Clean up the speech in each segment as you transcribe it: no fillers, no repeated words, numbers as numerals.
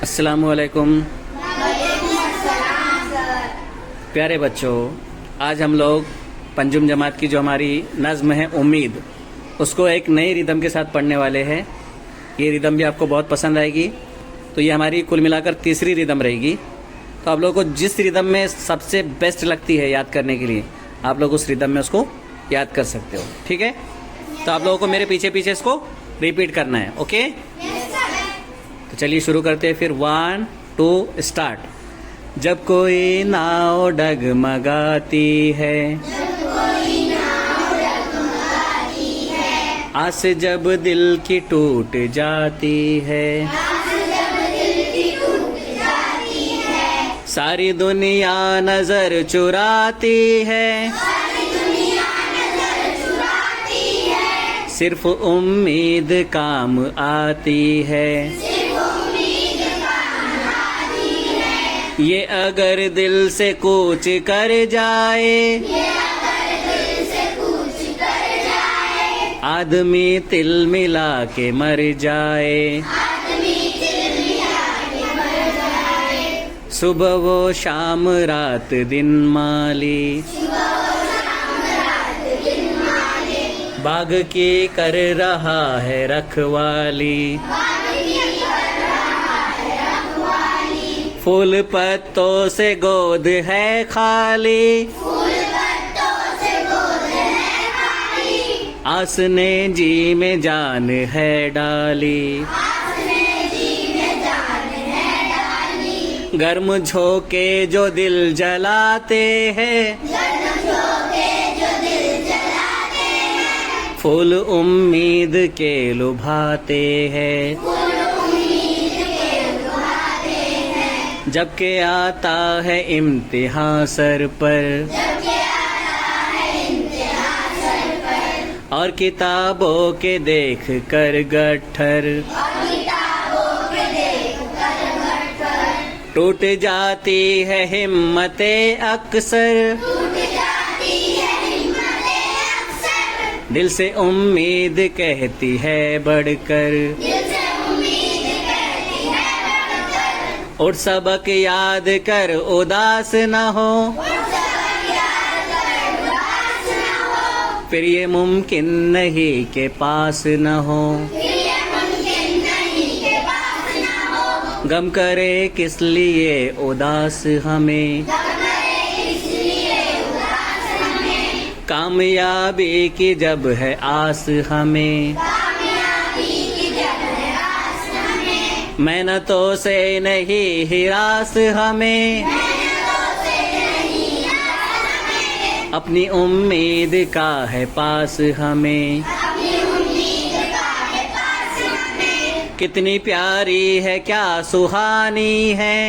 अस्सलामुअलैकुम। प्यारे बच्चों, आज हम लोग पंजुम जमात की जो हमारी नज़्म है उम्मीद, उसको एक नई रिदम के साथ पढ़ने वाले हैं। ये रिदम भी आपको बहुत पसंद आएगी। तो ये हमारी कुल मिलाकर तीसरी रिदम रहेगी। तो आप लोगों को जिस रिदम में सबसे बेस्ट लगती है याद करने के लिए, आप लोग उस रिदम में उसको याद कर सकते हो। ठीक है, तो आप लोगों को मेरे पीछे पीछे इसको रिपीट करना है। ओके, तो चलिए शुरू करते हैं फिर। 1 2 स्टार्ट। जब कोई नाव डगमगाती है, आस जब दिल की टूट जाती है, सारी दुनिया नजर चुराती है, सिर्फ उम्मीद काम आती है। ये अगर दिल से कूच कर जाए, आदमी तिल मिला के मर जाए। सुबह वो शाम रात दिन माली, बाग की कर रहा है रखवाली। फूल पत्तों से गोद है खाली, आस ने जी में जान है डाली। गर्म झोंके जो दिल जलाते हैं, फूल उम्मीद के लुभाते हैं। जब के आता है इम्तिहान सर पर, और किताबों के देख कर गट्ठर, टूट जाती है हिम्मते अक्सर। दिल से उम्मीद कहती है बढ़कर, और सबक याद कर उदास न हो, फिर ये मुमकिन नहीं के पास न हो। गम करे किस लिए उदास हमें, कामयाबी की जब है आस हमें। मेहनतों से नहीं हिरास हमें, अपनी उम्मीद का है पास हमें। कितनी प्यारी है क्या सुहानी है,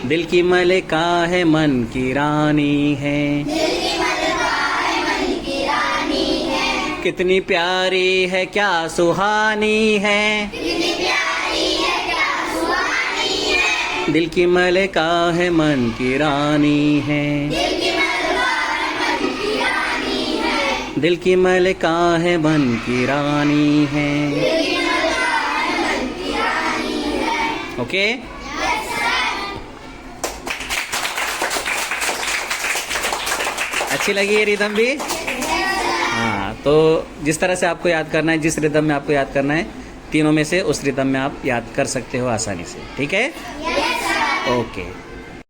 दिल की मलिका है मन की रानी है। कितनी प्यारी है क्या सुहानी है, दिल की मलिका है मन की रानी है। दिल की मलिका है मन की रानी है। ओके, अच्छी लगी ये रिदम भी? हाँ, तो जिस तरह से आपको याद करना है, जिस रिदम में आपको याद करना है, तीनों में से उस रिदम में आप याद कर सकते हो आसानी से। ठीक है? ओके।